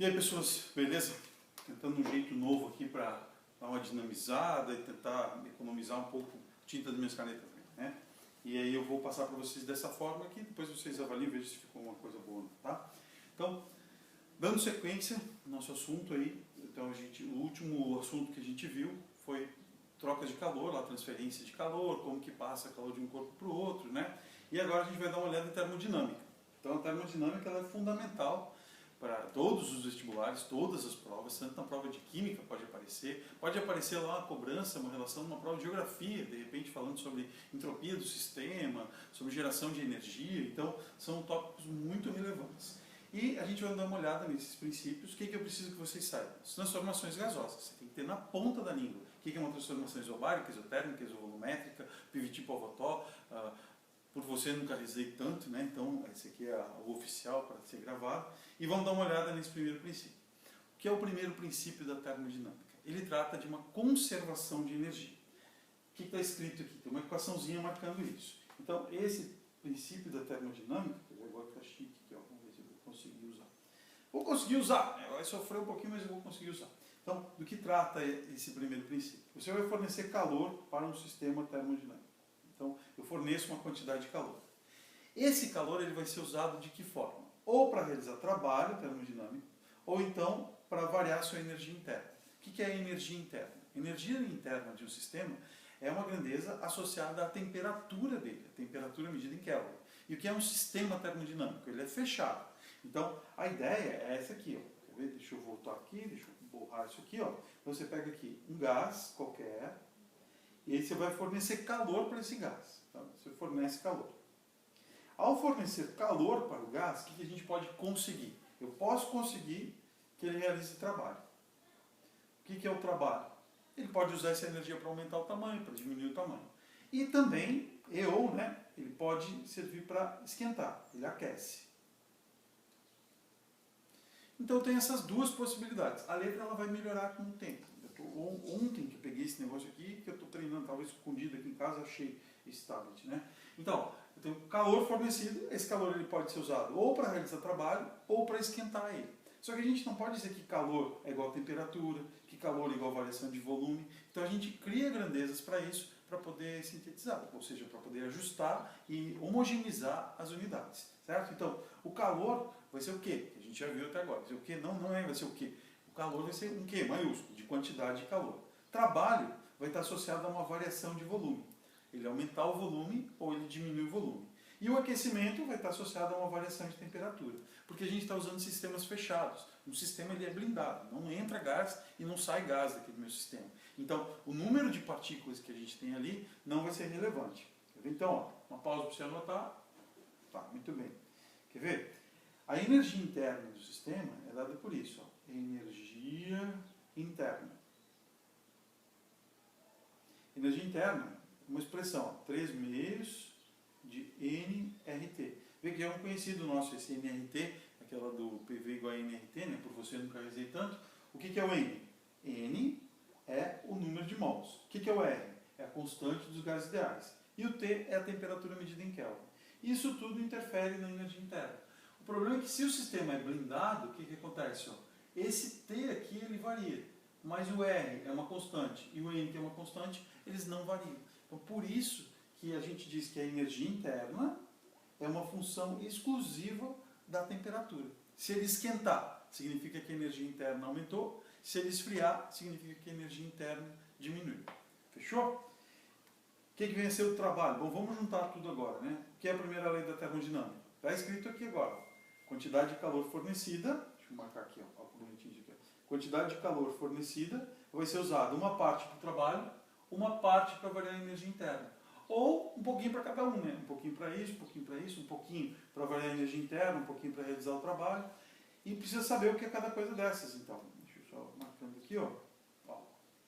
E aí, pessoas, beleza? Tentando um jeito novo aqui para dar uma dinamizada e tentar economizar um pouco tinta das minhas canetas, né? E aí eu vou passar para vocês dessa forma aqui, depois vocês avaliem e vejam se ficou uma coisa boa, tá? Então, dando sequência no nosso assunto aí, então o último assunto que a gente viu foi troca de calor, a transferência de calor, como que passa calor de um corpo para o outro, né? E agora a gente vai dar uma olhada em termodinâmica. Então a termodinâmica ela é fundamental para todos os vestibulares, todas as provas, tanto na prova de química pode aparecer lá uma cobrança, uma relação numa prova de geografia, de repente falando sobre entropia do sistema, sobre geração de energia, então são tópicos muito relevantes. E a gente vai dar uma olhada nesses princípios. O que eu preciso que vocês saibam? As transformações gasosas, você tem que ter na ponta da língua. O que é uma transformação isobárica, isotérmica, isovolumétrica, Pivot-Pavotó. Por você nunca revisei tanto, né? Então esse aqui é o oficial para ser gravado. E vamos dar uma olhada nesse primeiro princípio. O que é o primeiro princípio da termodinâmica? Ele trata de uma conservação de energia. O que está escrito aqui? Tem uma equaçãozinha marcando isso. Então esse princípio da termodinâmica, agora está chique aqui, ó, vamos ver se eu vou conseguir usar. Vou conseguir usar, vai sofrer um pouquinho, mas eu vou conseguir usar. Então, do que trata esse primeiro princípio? Você vai fornecer calor para um sistema termodinâmico. Então, eu forneço uma quantidade de calor. Esse calor ele vai ser usado de que forma? Ou para realizar trabalho termodinâmico, ou então para variar a sua energia interna. O que é a energia interna? A energia interna de um sistema é uma grandeza associada à temperatura dele, a temperatura medida em Kelvin. E o que é um sistema termodinâmico? Ele é fechado. Então, a ideia é essa aqui. Ó. Quer ver? Deixa eu voltar aqui, deixa eu borrar isso aqui. Ó. Então, você pega aqui um gás qualquer, e aí você vai fornecer calor para esse gás. Então, você fornece calor. Ao fornecer calor para o gás, o que a gente pode conseguir? Eu posso conseguir que ele realize trabalho. O que é o trabalho? Ele pode usar essa energia para aumentar o tamanho, para diminuir o tamanho. E também, ele pode servir para esquentar, ele aquece. Então tem essas duas possibilidades. A letra ela vai melhorar com o tempo. Ontem que eu peguei esse negócio aqui, que eu estou treinando, talvez escondido aqui em casa, achei esse tablet, né? Então, eu tenho calor fornecido, esse calor ele pode ser usado ou para realizar trabalho, ou para esquentar ele. Só que a gente não pode dizer que calor é igual a temperatura, que calor é igual a variação de volume. Então a gente cria grandezas para isso, para poder sintetizar, ou seja, para poder ajustar e homogeneizar as unidades, certo? Então, o calor vai ser o quê? A gente já viu até agora. Vai ser o quê? Vai ser o quê? O calor vai ser um quê? Maiúsculo, de quantidade de calor. Trabalho vai estar associado a uma variação de volume. Ele aumentar o volume ou ele diminuir o volume. E o aquecimento vai estar associado a uma variação de temperatura. Porque a gente está usando sistemas fechados. O sistema ele é blindado. Não entra gás e não sai gás daquele meu sistema. Então, o número de partículas que a gente tem ali não vai ser relevante. Então, ó, uma pausa para você anotar. Tá, muito bem. Quer ver? A energia interna do sistema é dada por isso. Ó. Energia interna. Energia interna, uma expressão, ó, 3 meios de nRT. Vê que é um conhecido nosso, esse nRT, aquela do PV igual a nRT, né? Por você nunca rezei tanto. O que é o N? N é o número de mols. O que é o R? É a constante dos gases ideais. E o T é a temperatura medida em Kelvin. Isso tudo interfere na energia interna. O problema é que se o sistema é blindado, o que acontece? Ó? Esse T aqui ele varia, mas o R é uma constante e o N que é uma constante, eles não variam. Então por isso que a gente diz que a energia interna é uma função exclusiva da temperatura. Se ele esquentar, significa que a energia interna aumentou. Se ele esfriar, significa que a energia interna diminuiu. Fechou? O que vem a ser o trabalho? Bom, vamos juntar tudo agora, né? O que é a primeira lei da termodinâmica? Está escrito aqui agora. Quantidade de calor fornecida, deixa eu marcar aqui, ó, bonitinho aqui. Quantidade de calor fornecida vai ser usada uma parte para o trabalho, uma parte para variar a energia interna. Ou um pouquinho para cada um, né? Um pouquinho para isso, um pouquinho para isso, um pouquinho para variar a energia interna, um pouquinho para realizar o trabalho. E precisa saber o que é cada coisa dessas, então. Deixa eu só marcando aqui, ó.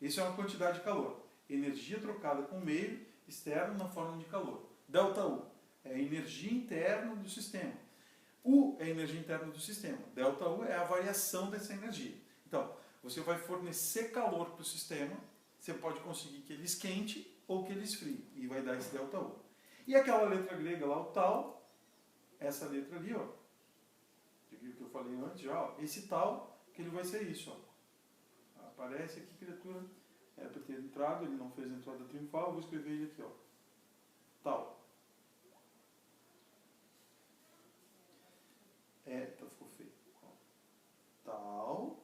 Isso é uma quantidade de calor. Energia trocada com meio externo na forma de calor. ΔU é a energia interna do sistema. U é a energia interna do sistema. ΔU é a variação dessa energia. Então, você vai fornecer calor para o sistema, você pode conseguir que ele esquente ou que ele esfrie, e vai dar esse ΔU. E aquela letra grega lá, o tal, essa letra ali, ó, que eu falei antes, ó, esse tal que ele vai ser isso. Ó. Aparece aqui, criatura, é para ter entrado, ele não fez a entrada triunfal, eu vou escrever ele aqui, ó. Tal. Ficou feio. Ó. Tal.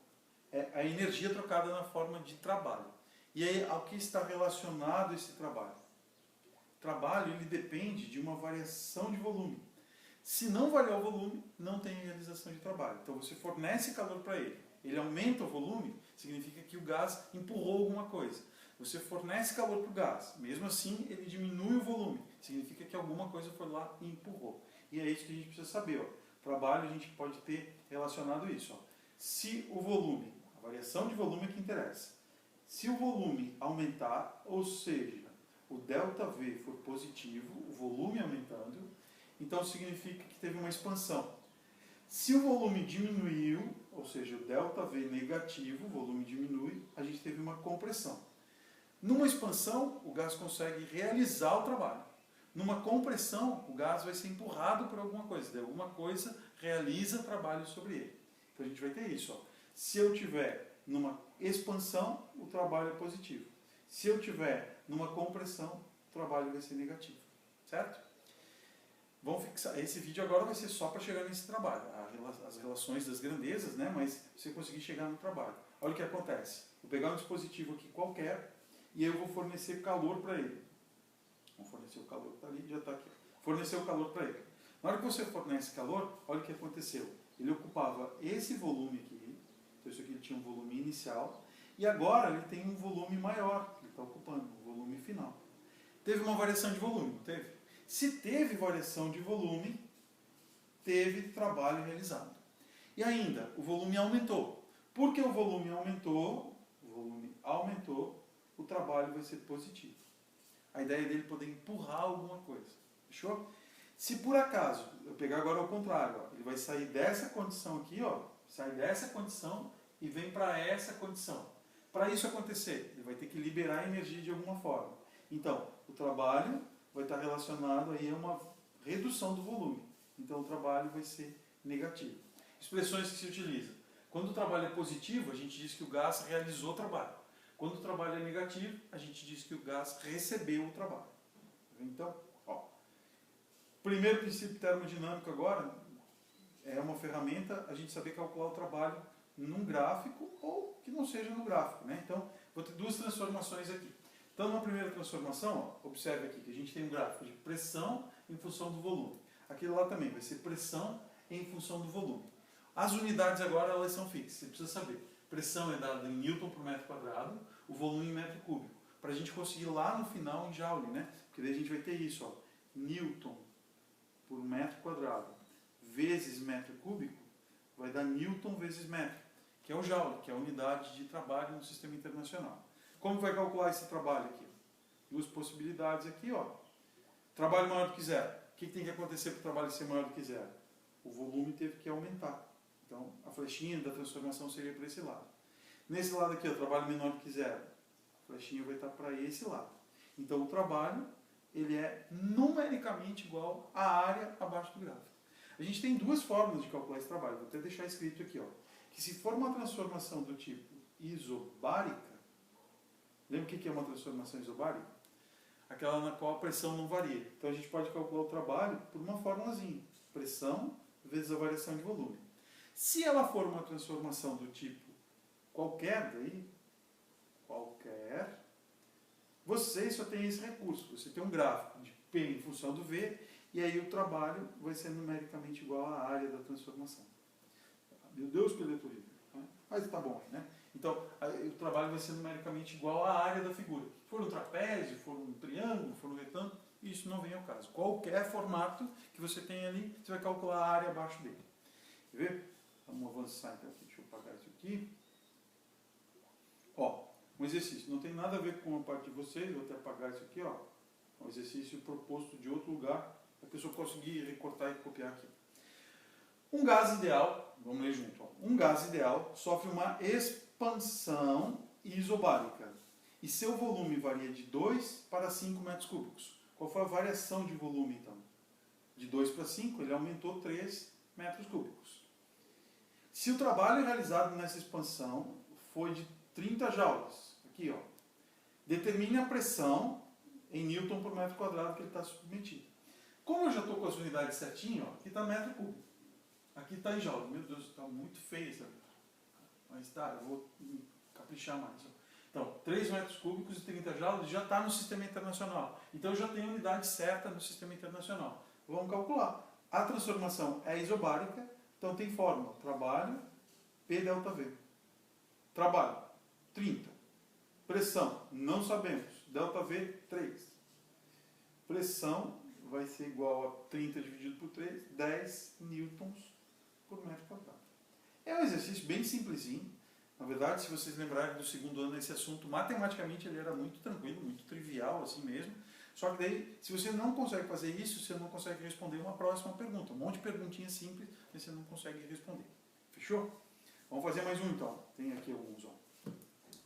É a energia trocada na forma de trabalho. E aí, ao que está relacionado esse trabalho? O trabalho, ele depende de uma variação de volume. Se não variar o volume, não tem realização de trabalho. Então, você fornece calor para ele. Ele aumenta o volume, significa que o gás empurrou alguma coisa. Você fornece calor para o gás, mesmo assim, ele diminui o volume. Significa que alguma coisa foi lá e empurrou. E é isso que a gente precisa saber. Ó. Trabalho, a gente pode ter relacionado isso. Ó. Se o volume, a variação de volume é que interessa. Se o volume aumentar, ou seja, o ΔV for positivo, o volume aumentando, então significa que teve uma expansão. Se o volume diminuiu, ou seja, o ΔV negativo, o volume diminui, a gente teve uma compressão. Numa expansão, o gás consegue realizar o trabalho. Numa compressão, o gás vai ser empurrado por alguma coisa. Alguma coisa realiza trabalho sobre ele. Então a gente vai ter isso. Ó. Se eu tiver numa expansão, o trabalho é positivo. Se eu tiver numa compressão, o trabalho vai ser negativo. Certo? Vamos fixar. Esse vídeo agora vai ser só para chegar nesse trabalho. As relações das grandezas, né? Mas você conseguir chegar no trabalho. Olha o que acontece. Vou pegar um dispositivo aqui qualquer e eu vou fornecer calor para ele. Vou fornecer o calor, está ali, já está aqui. Fornecer o calor para ele. Na hora que você fornece calor, olha o que aconteceu. Ele ocupava esse volume aqui. Então isso aqui ele tinha um volume inicial. E agora ele tem um volume maior. Ele está ocupando o volume final. Teve uma variação de volume, não teve? Se teve variação de volume, teve trabalho realizado. E ainda, o volume aumentou. Porque o volume aumentou, o trabalho vai ser positivo. A ideia dele é poder empurrar alguma coisa. Fechou? Se por acaso, eu pegar agora ao contrário, ó, ele vai sair dessa condição aqui, ó, sai dessa condição e vem para essa condição. Para isso acontecer, ele vai ter que liberar energia de alguma forma. Então, o trabalho vai estar relacionado aí a uma redução do volume. Então o trabalho vai ser negativo. Expressões que se utilizam. Quando o trabalho é positivo, a gente diz que o gás realizou o trabalho. Quando o trabalho é negativo, a gente diz que o gás recebeu o trabalho. Então, ó, primeiro princípio termodinâmico agora é uma ferramenta a gente saber calcular o trabalho num gráfico ou que não seja no gráfico. Né? Então, vou ter duas transformações aqui. Então, na primeira transformação, ó, observe aqui que a gente tem um gráfico de pressão em função do volume. Aquele lá também vai ser pressão em função do volume. As unidades agora elas são fixas, você precisa saber. Pressão é dada em Newton por metro quadrado, o volume em metro cúbico. Para a gente conseguir lá no final em Joule, né? Porque daí a gente vai ter isso, ó, Newton por metro quadrado vezes metro cúbico vai dar Newton vezes metro, que é o Joule, que é a unidade de trabalho no sistema internacional. Como vai calcular esse trabalho aqui? Duas possibilidades aqui, ó. Trabalho maior do que zero. O que tem que acontecer para o trabalho ser maior do que zero? O volume teve que aumentar. Então, a flechinha da transformação seria para esse lado. Nesse lado aqui, o trabalho menor do que zero. A flechinha vai estar para esse lado. Então, o trabalho ele é numericamente igual à área abaixo do gráfico. A gente tem duas formas de calcular esse trabalho. Vou até deixar escrito aqui, ó, que se for uma transformação do tipo isobárica, lembra o que é uma transformação isobárica? Aquela na qual a pressão não varia. Então a gente pode calcular o trabalho por uma formulazinha. Pressão vezes a variação de volume. Se ela for uma transformação do tipo qualquer, você só tem esse recurso. Você tem um gráfico de P em função do V, e aí o trabalho vai ser numericamente igual à área da transformação. Meu Deus, que letra horrível. Mas tá bom, né? Então, o trabalho vai ser numericamente igual à área da figura. Se for um trapézio, for um triângulo, for um retângulo, isso não vem ao caso. Qualquer formato que você tem ali, você vai calcular a área abaixo dele. Quer ver? Vamos avançar então aqui. Deixa eu apagar isso aqui. Ó, um exercício. Não tem nada a ver com a parte de vocês. Vou até apagar isso aqui, ó. Um exercício proposto de outro lugar, para que eu só conseguir recortar e copiar aqui. Um gás ideal, vamos ler junto, ó. Um gás ideal sofre uma expansão isobárica e seu volume varia de 2 para 5 metros cúbicos. Qual foi a variação de volume, então? De 2 para 5, ele aumentou 3 metros cúbicos. Se o trabalho realizado nessa expansão foi de 30 joules, aqui ó, determine a pressão em Newton por metro quadrado que ele está submetido. Como eu já estou com as unidades certinho, ó, aqui está metro cúbico, aqui está em joules. Meu Deus, está muito feio essa. Mas tá, eu vou caprichar mais. Ó. Então, 3 metros cúbicos e 30 joules já está no sistema internacional. Então, eu já tenho a unidade certa no sistema internacional. Vamos calcular. A transformação é isobárica, então tem fórmula. Trabalho, P delta V. Trabalho, 30. Pressão, não sabemos. Delta V, 3. Pressão vai ser igual a 30 dividido por 3, 10 newtons por metro quadrado. É um exercício bem simplesinho. Na verdade, se vocês lembrarem do segundo ano desse assunto, matematicamente ele era muito tranquilo, muito trivial assim mesmo. Só que daí, se você não consegue fazer isso, você não consegue responder uma próxima pergunta. Um monte de perguntinha simples que você não consegue responder. Fechou? Vamos fazer mais um então. Tem aqui alguns, ó.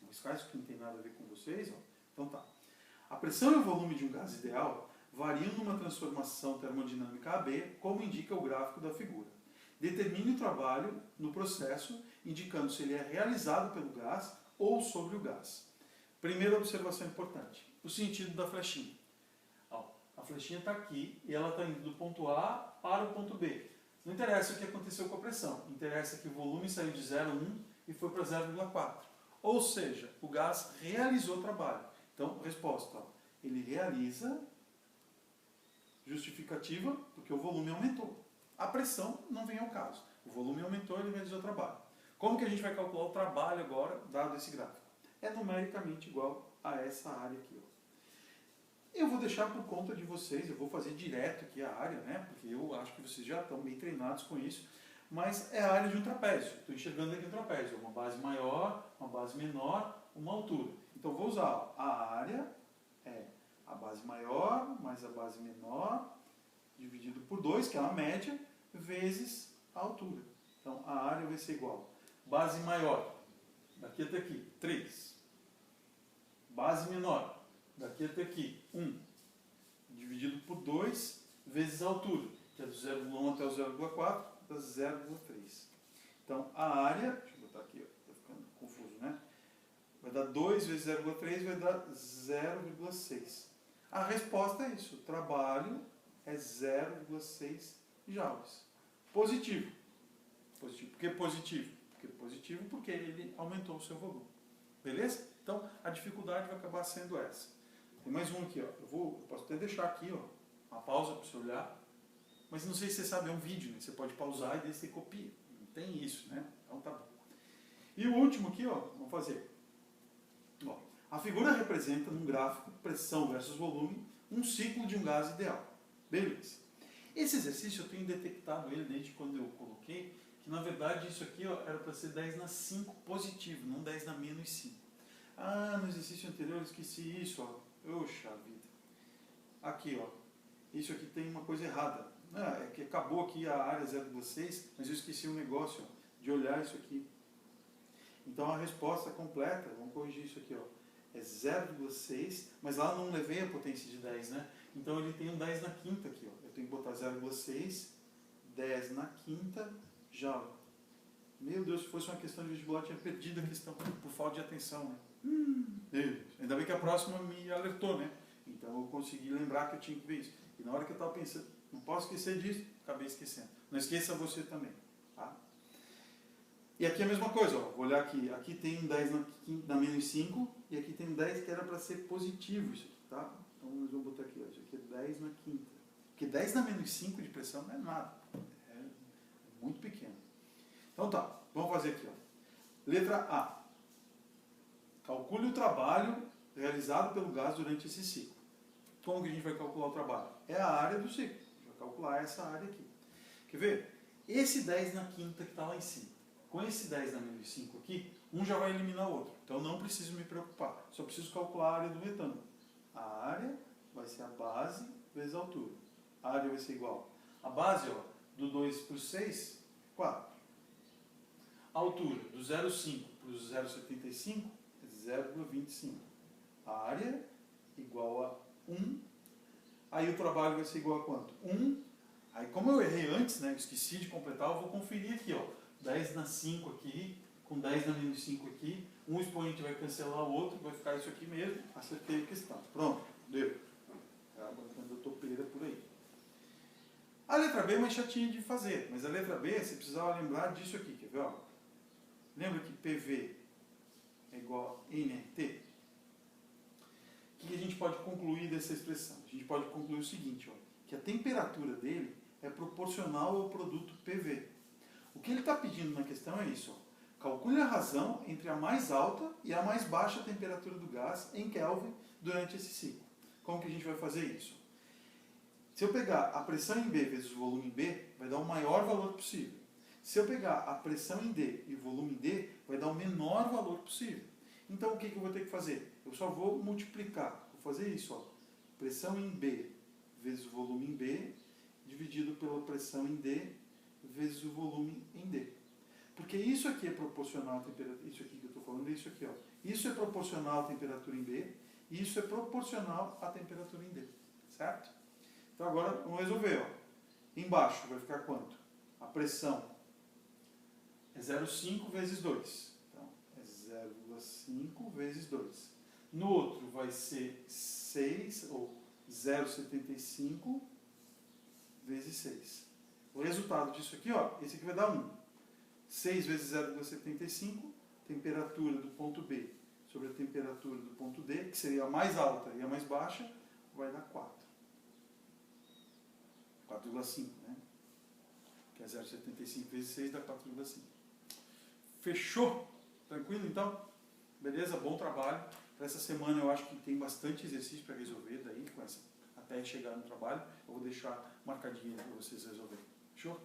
Mas caso que não tem nada a ver com vocês, ó. Então tá. A pressão e o volume de um gás ideal variam numa transformação termodinâmica AB, como indica o gráfico da figura. Determine o trabalho no processo, indicando se ele é realizado pelo gás ou sobre o gás. Primeira observação importante, o sentido da flechinha. Ó, a flechinha está aqui e ela está indo do ponto A para o ponto B. Não interessa o que aconteceu com a pressão, interessa que o volume saiu de 0,1 e foi para 0,4. Ou seja, o gás realizou o trabalho. Então, resposta, ó, ele realiza, justificativa, porque o volume aumentou. A pressão não vem ao caso. O volume aumentou e ele realizou o trabalho. Como que a gente vai calcular o trabalho agora, dado esse gráfico? É numericamente igual a essa área aqui. Ó. Eu vou deixar por conta de vocês, eu vou fazer direto aqui a área, né? Porque eu acho que vocês já estão bem treinados com isso. Mas é a área de um trapézio. Estou enxergando aqui um trapézio. Uma base maior, uma base menor, uma altura. Então vou usar ó, a área, é a base maior mais a base menor, dividido por 2, que é a média, vezes a altura. Então, a área vai ser igual. Base maior, daqui até aqui, 3. Base menor, daqui até aqui, 1. Dividido por 2, vezes a altura, que é do 0,1 até o 0,4, dá 0,3. Então, a área, deixa eu botar aqui, está ficando confuso, né? Vai dar 2 vezes 0,3, vai dar 0,6. A resposta é isso, o trabalho é 0,6 joules. Positivo. Positivo. Por que positivo? Porque positivo porque ele aumentou o seu volume. Beleza? Então, a dificuldade vai acabar sendo essa. Tem mais um aqui, ó. Eu posso até deixar aqui, ó, uma pausa para você olhar. Mas não sei se você sabe, é um vídeo, né? Você pode pausar e daí você copia. Não tem isso, né? Então tá bom. E o último aqui, ó, vamos fazer. Ó, a figura representa num gráfico pressão versus volume um ciclo de um gás ideal. Beleza. Esse exercício eu tenho detectado ele desde quando eu coloquei, que na verdade isso aqui ó, era para ser 10 na 5 positivo, não 10 na menos 5. Ah, no exercício anterior eu esqueci isso, ó. Oxa vida. Aqui, ó. Isso aqui tem uma coisa errada. É que acabou aqui a área 0,6, mas eu esqueci um negócio ó, de olhar isso aqui. Então a resposta completa, vamos corrigir isso aqui, ó, é 0,6, mas lá eu não levei a potência de 10, né? Então ele tem um 10 na quinta aqui, ó. Eu tenho que botar 0,6, 10 na quinta, joule. Meu Deus, se fosse uma questão de vestibular, eu tinha perdido a questão por falta de atenção, né? Ainda bem que a próxima me alertou, né? Então eu consegui lembrar que eu tinha que ver isso. E na hora que eu estava pensando, não posso esquecer disso, acabei esquecendo. Não esqueça você também, tá? E aqui é a mesma coisa, ó. Vou olhar aqui. Aqui tem um 10 na menos 5 e aqui tem um 10 que era para ser positivo isso aqui, tá? Então nós vamos botar aqui, ó. Isso aqui é 10 na quinta. Porque 10 na menos 5 de pressão não é nada. É muito pequeno. Então tá, vamos fazer aqui, ó. Letra A. Calcule o trabalho realizado pelo gás durante esse ciclo. Como que a gente vai calcular o trabalho? É a área do ciclo. A gente vai calcular essa área aqui. Quer ver? Esse 10 na quinta que está lá em cima. Com esse 10 na menos 5 aqui, um já vai eliminar o outro. Então não preciso me preocupar. Só preciso calcular a área do metano. A área vai ser a base vezes a altura. A área vai ser igual. A base, ó, do 2 para o 6, 4. A altura, do 0,5 para o 0,75, é 0,25. A área igual a 1. Aí o trabalho vai ser igual a quanto? 1. Aí como eu errei antes, né, esqueci de completar, eu vou conferir aqui, ó. 10 na 5 aqui, com 10 na menos 5 aqui, um expoente vai cancelar o outro, vai ficar isso aqui mesmo, acertei a questão. Pronto, deu. Acaba dando topeira por aí. A letra B é mais chatinha de fazer, mas a letra B você precisava lembrar disso aqui, quer ver? Ó? Lembra que PV é igual a NT? O que a gente pode concluir dessa expressão? A gente pode concluir o seguinte, ó, que a temperatura dele é proporcional ao produto PV. O que ele está pedindo na questão é isso, ó. Calcule a razão entre a mais alta e a mais baixa temperatura do gás em Kelvin durante esse ciclo. Como que a gente vai fazer isso? Se eu pegar a pressão em B vezes o volume em B, vai dar o maior valor possível. Se eu pegar a pressão em D e o volume em D, vai dar o menor valor possível. Então o que eu vou ter que fazer? Eu só vou multiplicar. Vou fazer isso, ó. Pressão em B vezes o volume em B, dividido pela pressão em D vezes o volume em D. Porque isso aqui é proporcional à temperatura, isso aqui que eu estou falando, isso aqui, ó. Isso é proporcional à temperatura em B, e isso é proporcional à temperatura em D. Certo? Então agora vamos resolver, ó. Embaixo vai ficar quanto? A pressão é 0,5 vezes 2. Então, é 0,5 vezes 2. No outro vai ser 6, ou 0,75 vezes 6. O resultado disso aqui, ó, esse aqui vai dar 1. 6 vezes 0,75, temperatura do ponto B sobre a temperatura do ponto D, que seria a mais alta e a mais baixa, vai dar 4. 4,5, né? Que é 0,75 vezes 6 dá 4,5. Fechou? Tranquilo, então? Beleza? Bom trabalho. Para essa semana eu acho que tem bastante exercício para resolver daí, até chegar no trabalho. Eu vou deixar marcadinho para vocês resolverem. Fechou?